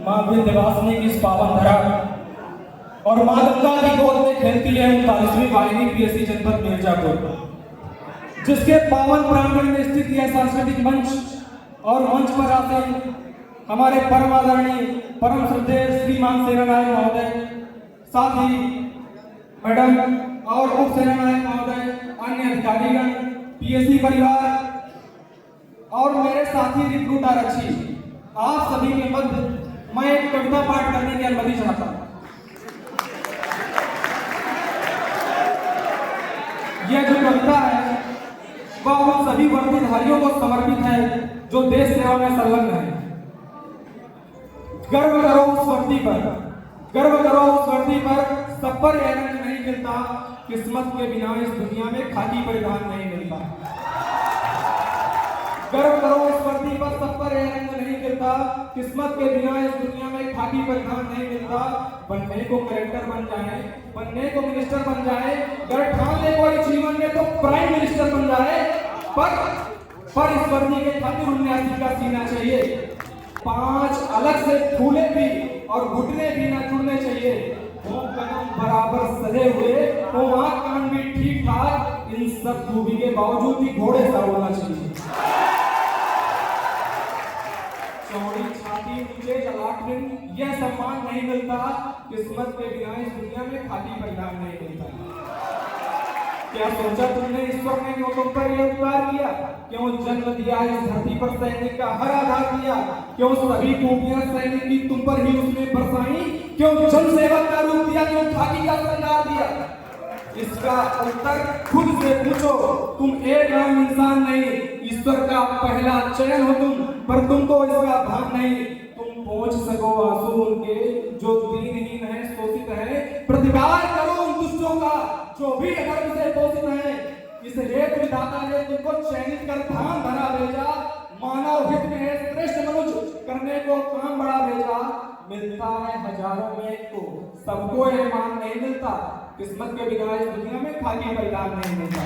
माँ विंध्यवासिनी की इस पावन धरा और माँ गंगा की गोद में खेलती है 39वीं वाहिनी पीएससी जनपद मिर्जापुर, जिसके पावन प्रांगण में स्थित यह सांस्कृतिक मंच और मंच पर आते हमारे परम आदरणीय परम श्रद्धेय श्रीमान सेनानायक महोदय, साथ ही मैडम और उप सेनानायक महोदय, अन्य अधिकारीगण, पीएससी परिवार और मेरे साथी रिक्रूट आरक्षी, आप सभी के मध्य मैं एक कविता पाठ करने की अनुमति चाहता हूं। यह जो कविता है वह उन सभी वर्दीधारियों को समर्पित है जो देश सेवा में संलग्न है। गर्व करो उस वर्दी पर, गर्व करो उस वर्दी पर, सब पर यह रंग नहीं मिलता, किस्मत के बिना इस दुनिया में खाकी परिधान नहीं मिलता। गर्व करो उस वर्दी पर, सब पर यह रंग नहीं मिलता, किस्मत के बिना इस दुनिया में खाकी परिधान नहीं मिलता। बनने को कलेक्टर बन जाए, बनने को मिनिस्टर बन जाए, अगर ठान ले कोई जीवन में तो प्राइम मिनिस्टर बन जाए, पर इस वर्दी के खातिर 79 का सीना चाहिए। 5 अलग से फूले भी और घुटने भी ना जुड़ने चाहिए। वो कदम बराबर सजे हुए, वो आंख कान भी ठीक ठाक, इन सब खूबी के बावजूद भी घोड़े सा होना चाहिए। चौड़ी छाती, ऊंचे ललाटन, यह सम्मान नहीं मिलता, किस्मत के बिना इस दुनिया में खाकी परिणाम नहीं मिलता। क्या सोचा तुमने ईश्वर ने क्यों तुम पर यह उपकार किया? क्यों जन्म दिया इस धरती पर सैनिक का हर आधार दिया? क्यों सभी खूबियां सैनिक की तुम पर ही उसने बरसाई? क्यों जन सेवक का रूप दिया? क्यों खाकी का श्रृंगार दिया? इसका उत्तर खुद से पूछो। तुम एक आम इंसान नहीं, ईश्वर का पहला चयन हो तुम, पर तुमको इसका भान नहीं। तुम पहुंच सको आंसू उनके जो दीनहीन है, शोषित है। प्रतिकार करो उन दुष्टों का जो भी अधर्म से पोषित है। इस हेतु विधाता ने तुमको चयनित कर धाम धरा भेजा। मानव हित में श्रेष्ठ मनुष्य करने को काम बड़ा भेजा। मिलता है हजारों में एक को, सबको यह मान नहीं मिलता, किस्मत के बिना इस दुनिया में खाकी परिणाम नहीं मिलता।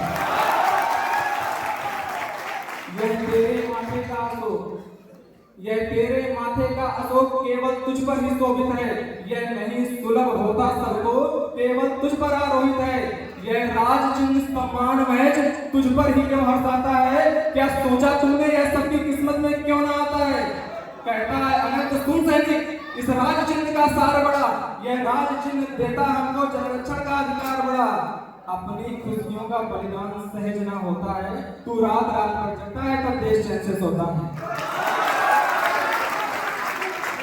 यह तेरे माथे का अशोक, यह तेरे माथे का अशोक केवल तुझ पर ही शोभित है। यह नहीं सुलभ होता सबको, केवल तुझ पर आरोहित है। यह राज चिन्ह सम्मान महज तुझ पर ही क्यों हर्षाता है? क्या सोचा तुमने यह सबकी किस्मत में क्यों ना आता है? कहता है अनंत सुन सैनिक, इस राज चिन्ह का सार बड़ा, यह राज चिन्ह देता हमको जनरक्षण का अधिकार बड़ा। अपनी खुशियों का बलिदान सहज ना होता है, तू रात रात भर जगता है तब देश चैन से सोता है।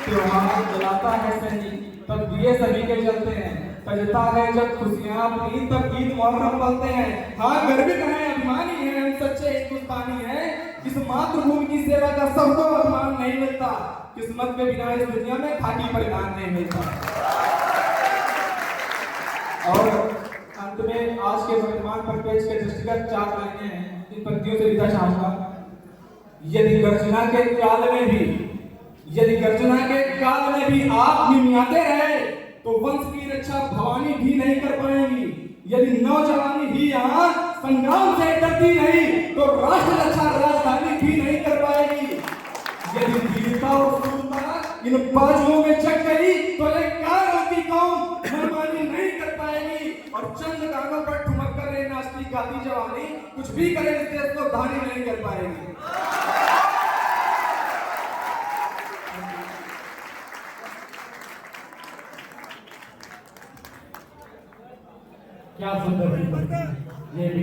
त्योहार जलाता है सैनिक तब दिए सभी के जलते हैं, सजता है जब खुशियां अपनी तब गीत मुहर्रम बोलते हैं। हाँ गर्वित है, अभिमानी है, हम सच्चे हिंदुस्तानी हैं। इस मातृभूमि की सेवा का सबको अभिमान नहीं मिलता, किस्मत के बिना इस दुनिया में खाकी परिणाम नहीं मिलता। और अंत में आज के वर्तमान परिपेक्ष के दृष्टिगत 4 लाइनें हैं, इन पंक्तियों से विदा चाहूंगा। यदि गर्जना के काल में भी, यदि गर्जना के काल में भी आप निमियाते रहे तो वंश की रक्षा भवानी भी नहीं कर पाएंगी। यदि नौजवानी ही यहाँ संग्राम से डरती नहीं तो राष्ट्र रक्षा राजधानी भी नहीं कर पाएगी। यदि वीरता और शूरता इन बाजुओं में जग गई तो एक कारों की कौम मनमानी नहीं कर पाएगी। और चंद गानों पर ठुमक कर रे नाचती गाती जवानी कुछ भी करे इस देश को धानी नहीं कर पाएगी। क्या सुंदर ये भी